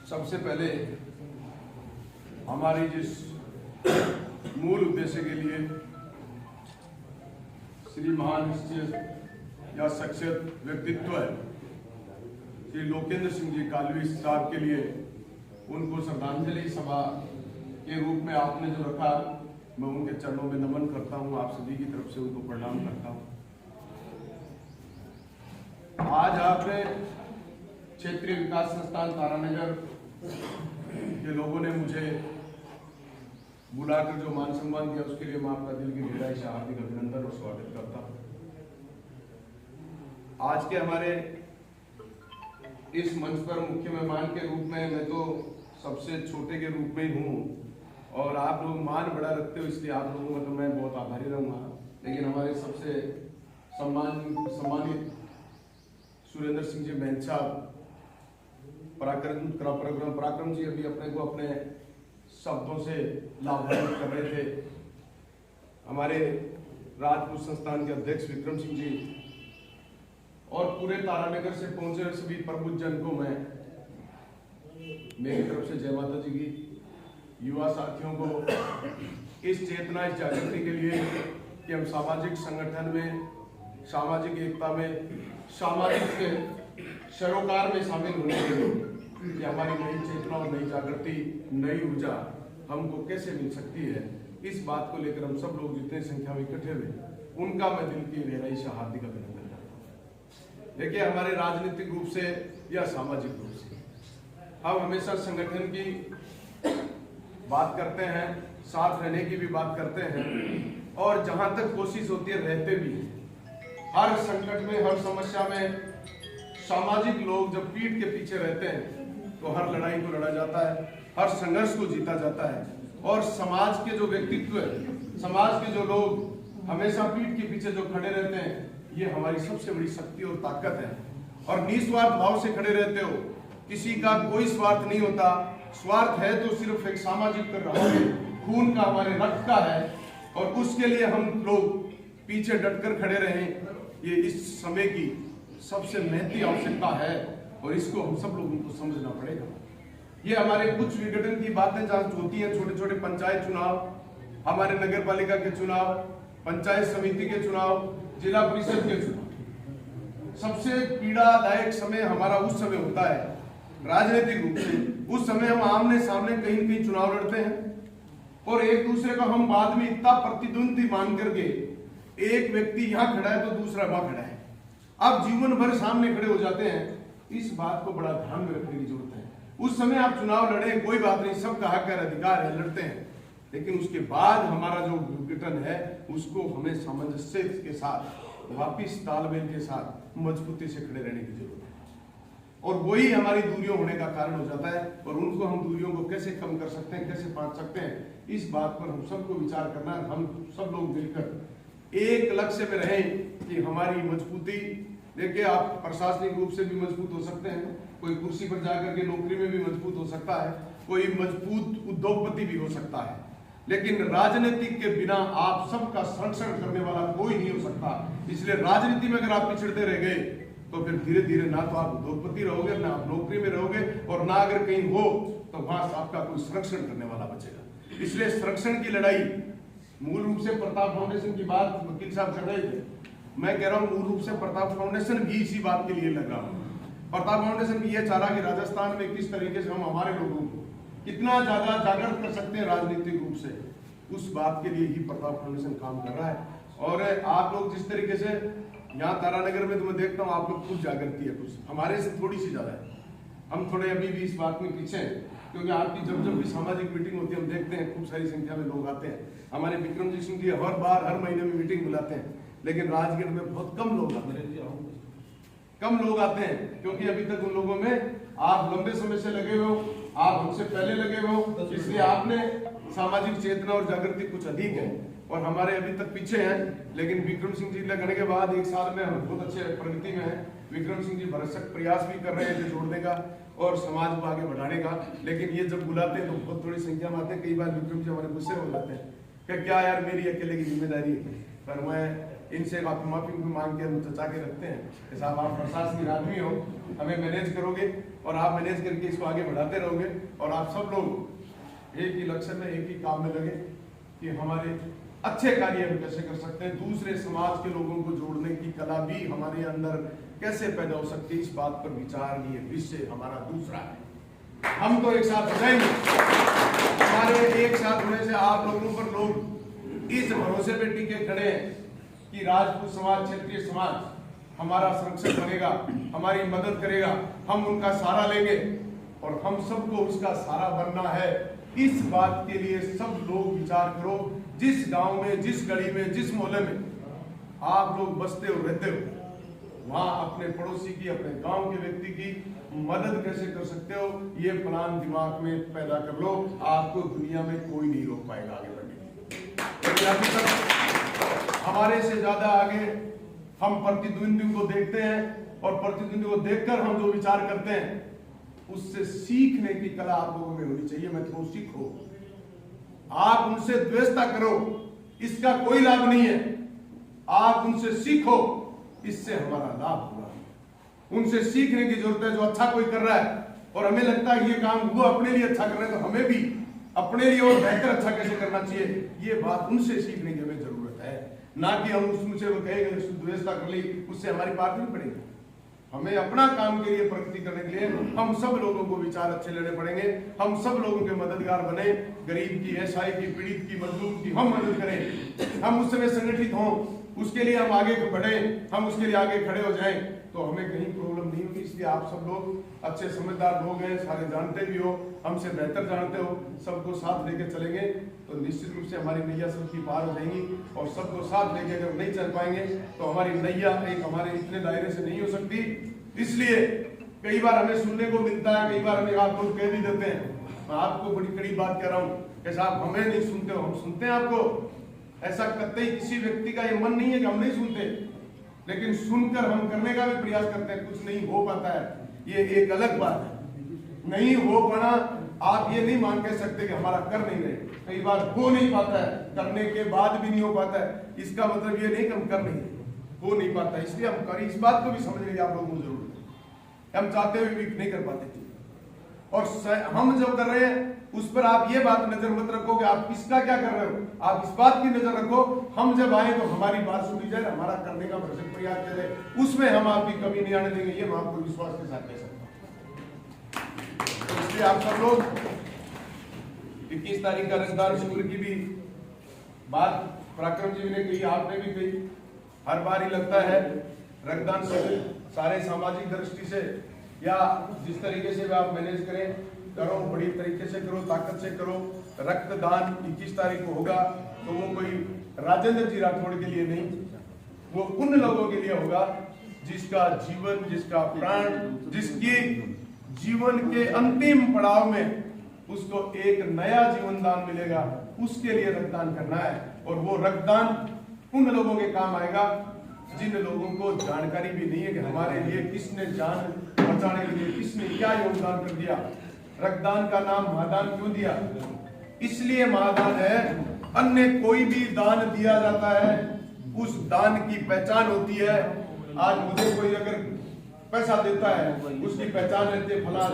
सबसे पहले हमारी जिस मूल उद्देश्य के लिए श्री महान या शख्सियत व्यक्तित्व है श्री लोकेंद्र सिंह जी कालवी साहब के लिए उनको श्रद्धांजलि सभा के रूप में आपने जो रखा, मैं उनके चरणों में नमन करता हूं। आप सभी की तरफ से उनको प्रणाम करता हूं। आज आपने क्षेत्रीय विकास संस्थान तारानगर के लोगों ने मुझे बुलाकर जो मान सम्मान दिया, उसके लिए मैं आपका दिल की गहराई से हार्दिक अभिनंदन और स्वागत करता हूं। आज के हमारे इस मंच पर मुख्य मेहमान के रूप में मैं तो सबसे छोटे के रूप में ही हूँ और आप लोग मान बड़ा रखते हो, इसलिए आप लोगों का तो मैं बहुत आभारी रहूँगा। लेकिन हमारे सबसे सम्मानित सुरेंद्र सिंह जी मैन साहब पराक्रम जी अभी अपने को अपने शब्दों से लाभान्वित कर रहे थे। हमारे राजपूत संस्थान के अध्यक्ष विक्रम सिंह जी और पूरे तारानगर से पहुंचे सभी प्रबुद्ध जन को मैं मेरी तरफ से जय माता जी की, युवा साथियों को इस चेतना, इस जागृति के लिए कि हम सामाजिक संगठन में, सामाजिक एकता में, सामाजिक सरोकार में शामिल होने के लिए कि हमारी नई चेतना और नई जागृति, नई ऊर्जा हमको कैसे मिल सकती है, इस बात को लेकर हम सब लोग जितने संख्या में इकट्ठे हुए, उनका मैं दिल की गहराई से हार्दिक अभिनंदन करता हूँ। देखिए, हमारे राजनीतिक रूप से या सामाजिक रूप से हम हमेशा संगठन की बात करते हैं, साथ रहने की भी बात करते हैं और जहां तक कोशिश होती है रहते भी हैं। हर संकट में, हर समस्या में सामाजिक लोग जब पीठ के पीछे रहते हैं तो हर लड़ाई को लड़ा जाता है, हर संघर्ष को जीता जाता है। और समाज के जो व्यक्तित्व है, समाज के जो लोग हमेशा पीठ के पीछे जो खड़े रहते हैं, ये हमारी सबसे बड़ी शक्ति और ताकत है। और निस्वार्थ भाव से खड़े रहते हो, किसी का कोई स्वार्थ नहीं होता। स्वार्थ है तो सिर्फ एक सामाजिक कर रहा है, खून का, हमारे रक्त का है और उसके लिए हम लोग पीछे डटकर खड़े रहें, ये इस समय की सबसे महती आवश्यकता है और इसको हम सब लोगों को समझना पड़ेगा। ये हमारे कुछ विघटन की बातें जहाँ होती हैं, छोटे छोटे पंचायत चुनाव, हमारे नगर पालिका के चुनाव, पंचायत समिति के चुनाव, जिला परिषद के चुनाव, सबसे पीड़ादायक समय हमारा उस समय होता है राजनीतिक रूप से। उस समय हम आमने सामने कहीं न कहीं चुनाव लड़ते हैं और एक दूसरे को हम बाद में इतना प्रतिद्वंदी मान करके, एक व्यक्ति यहाँ खड़ा है तो दूसरा वहां खड़ा है, अब जीवन भर सामने खड़े हो जाते हैं। इस बात को बड़ा ध्यान में रखने की जरूरत है। उस समय आप चुनाव लड़े, कोई बात नहीं, सबका हक है, अधिकार है, लड़ते हैं, लेकिन उसके बाद हमारा जो विघटन है उसको हमें सामंजस्य के साथ, वापिस तालमेल के साथ मजबूती से खड़े रहने की जरूरत है। और वही हमारी दूरियों होने का कारण हो जाता है और उनको हम दूरियों को कैसे कम कर सकते हैं, कैसे बांट सकते हैं, इस बात पर हम सबको विचार करना है। हम सब लोग मिलकर एक लक्ष्य में रहें कि हमारी मजबूती, देखिए आप प्रशासनिक रूप से भी मजबूत हो सकते हैं, कोई कुर्सी पर जाकर के नौकरी में भी मजबूत हो सकता है, कोई मजबूत उद्योगपति भी हो सकता है, लेकिन राजनीतिक के बिना आप सबका संरक्षण करने वाला कोई नहीं हो सकता। इसलिए राजनीति में अगर आप पिछड़ते रह गए तो फिर धीरे धीरे ना तो आप उद्योगपति रहोगे, ना आप नौकरी में रहोगे और ना अगर कहीं हो तो वहां आपका कोई संरक्षण करने वाला बचेगा। इसलिए संरक्षण की लड़ाई मूल रूप से प्रताप फाउंडेशन की बात वकील साहब कर रहे थे, मैं कह रहा हूँ मूल रूप से प्रताप फाउंडेशन भी इसी बात के लिए लग रहा हूँ। प्रताप फाउंडेशन भी ये चाह रहा कि राजस्थान में किस तरीके से हम हमारे लोगों को कितना ज्यादा जागृत कर सकते हैं राजनीतिक रूप से, उस बात के लिए ही प्रताप फाउंडेशन काम कर रहा है। और आप लोग जिस तरीके से यहाँ तारानगर में तो मैं देखता हूँ आप लोग खुद जागृति है, कुछ हमारे से थोड़ी सी ज्यादा है। हम थोड़े अभी भी इस बात में पीछे हैं, क्योंकि आपकी जब जब भी सामाजिक मीटिंग होती है हम देखते हैं खूब सारी संख्या में लोग आते हैं। हमारे विक्रम जी सिंह जी हर बार हर महीने में मीटिंग बुलाते हैं, लेकिन राजगढ़ में बहुत कम लोग आते हैं, क्योंकि अभी तक उन लोगों में आप लंबे समय से लगे हुए हो, आप हमसे पहले लगे हुए हो, इसलिए आपने सामाजिक चेतना और जागृति कुछ अधिक है और हमारे अभी तक पीछे हैं। लेकिन विक्रम सिंह जी लगने के बाद एक साल में हम बहुत अच्छे प्रगति में हैं। विक्रम सिंह जी भरसक प्रयास भी कर रहे हैं जोड़ने का और समाज को आगे बढ़ाने का, लेकिन ये जब बुलाते हैं तो बहुत थोड़ी संख्या में आते हैं। कई बार विक्रम जी हमारे गुस्से हो जाते हैं कि क्या यार मेरी अकेले की जिम्मेदारी है, पर मैं इनसे माफी मांग के हम चचा के रखते हैं कि साहब आप प्रशासनिक आदमी हो, हमें मैनेज करोगे और आप मैनेज करके इसको आगे बढ़ाते रहोगे और आप सब लोग एक ही लक्ष्य में, एक ही काम में लगे कि हमारे अच्छे कार्य हम कैसे कर सकते हैं, दूसरे समाज के लोगों को जोड़ने की कला भी हमारे अंदर कैसे पैदा हो सकती है, इस बात पर विचार ये विषय हमारा दूसरा है। हम तो एक साथ हो जाएंगे, हमारे एक साथ होने से आप लोगों पर लोग इस भरोसे पे टिके खड़े हैं कि राजपूत समाज, क्षत्रिय समाज हमारा संरक्षक बनेगा, हमारी मदद करेगा, हम उनका सहारा लेंगे और हम सबको उसका सहारा बनना है। इस बात के लिए सब लोग विचार करो। जिस गांव में, जिस गली में, जिस मोहल्ले में आप लोग बसते हो, रहते हो, वहां अपने पड़ोसी की, अपने गांव के व्यक्ति की मदद कैसे कर सकते हो, ये प्लान दिमाग में पैदा कर लो। आपको दुनिया में कोई नहीं रोक पाएगा आगे बढ़ने। अभी तक हमारे से ज्यादा आगे हम प्रतिद्वंदी को देखते हैं और प्रतिद्वंदी को देखकर हम जो विचार करते हैं उससे सीखने की कला आप लोगों में होनी चाहिए। मैं तो सीखो, आप उनसे द्वेषता करो, इसका कोई लाभ नहीं है। आप उनसे सीखो, इससे हमारा लाभ होगा। उनसे सीखने की जरूरत है। जो अच्छा कोई कर रहा है और हमें लगता है ये काम वो अपने लिए अच्छा कर रहे हैं तो हमें भी अपने लिए और बेहतर अच्छा कैसे करना चाहिए, ये बात उनसे सीखने की हमें जरूरत है। ना कि हम उनसे वो कहेंगे द्वेषता कर ली, उससे हमारी बात नहीं पड़ेगी। हमें अपना काम के लिए प्रगति करने के लिए हम सब लोगों को विचार अच्छे लेने पड़ेंगे। हम सब लोगों के मददगार बने, गरीब की, असहाय की, पीड़ित की, मजलूम की हम मदद करें। हम उस समय संगठित हों, उसके लिए हम आगे बढ़े, हम उसके लिए आगे खड़े हो जाएं तो हमें कहीं प्रॉब्लम नहीं होगी। इसलिए आप सब लोग अच्छे समझदार लोग हैं, सारे जानते भी हो, हमसे बेहतर जानते हो, सबको साथ लेके चलेंगे तो निश्चित रूप से हमारी नैया सबकी पार हो जाएंगी। और सबको साथ लेके अगर नहीं चल पाएंगे तो हमारी नैया एक हमारे इतने दायरे से नहीं हो सकती। इसलिए कई बार हमें सुनने को मिलता है, कई बार हमें आप लोग कह भी देते हैं, मैं आपको बड़ी कड़ी बात कह रहा हूँ कि साहब हमें नहीं सुनते हो, हम सुनते हैं आपको। ऐसा कतई किसी व्यक्ति का ये मन नहीं है कि हम नहीं सुनते, लेकिन सुनकर हम करने का भी प्रयास करते हैं। कुछ नहीं हो पाता है, ये एक अलग बात है। नहीं हो पाना, आप ये नहीं मान कह सकते कि हमारा कर नहीं रहे। कई बार हो नहीं पाता है, करने के बाद भी नहीं हो पाता है, इसका मतलब ये नहीं कि हम कर नहीं, हो नहीं पाता। इसलिए हम करें, इस बात को भी समझने की आप लोगों को जरूरत है। हम चाहते हुए भी नहीं कर पाते थे और हम जो कर रहे हैं उस पर आप ये बात नजर मत रखो कि आप किसका क्या कर रहे हो। आप इस बात की नजर रखो, हम जब आए तो हमारी बात सुनी जाए, हमारा करने का भरसक प्रयास करें, उसमें हम आपकी कमी नहीं आने देंगे। ये मैं आपको विश्वास के साथ कह सकता हूं। तो इसलिए आप सब लोग 21 तारीख का रक्तदान शिविर की भी बात पराक्रम जी ने कही, आपने भी कही। हर बार ही लगता है रक्तदान शिविर सारे सामाजिक दृष्टि से या जिस तरीके से भी आप मैनेज करें, करो, बड़ी तरीके से करो, ताकत से करो। रक्तदान 21 तारीख को होगा तो वो कोई राजेंद्र जी राठौड़ के लिए नहीं, वो उन लोगों के लिए होगा जिसका जीवन, जिसका प्राण, जिसकी जीवन के अंतिम पड़ाव में उसको एक नया जीवन दान मिलेगा, उसके लिए रक्तदान करना है। और वो रक्तदान उन लोगों के काम आएगा जिन लोगों को जानकारी भी नहीं है कि हमारे लिए किसने जान बचाने के लिए किसने क्या योगदान कर दिया। रक्तदान का नाम महादान क्यों दिया? इसलिए महादान है, अन्य कोई भी दान दिया जाता है उस दान की पहचान होती है। आज मुझे कोई अगर पैसा देता है उसकी पहचान रहती है फला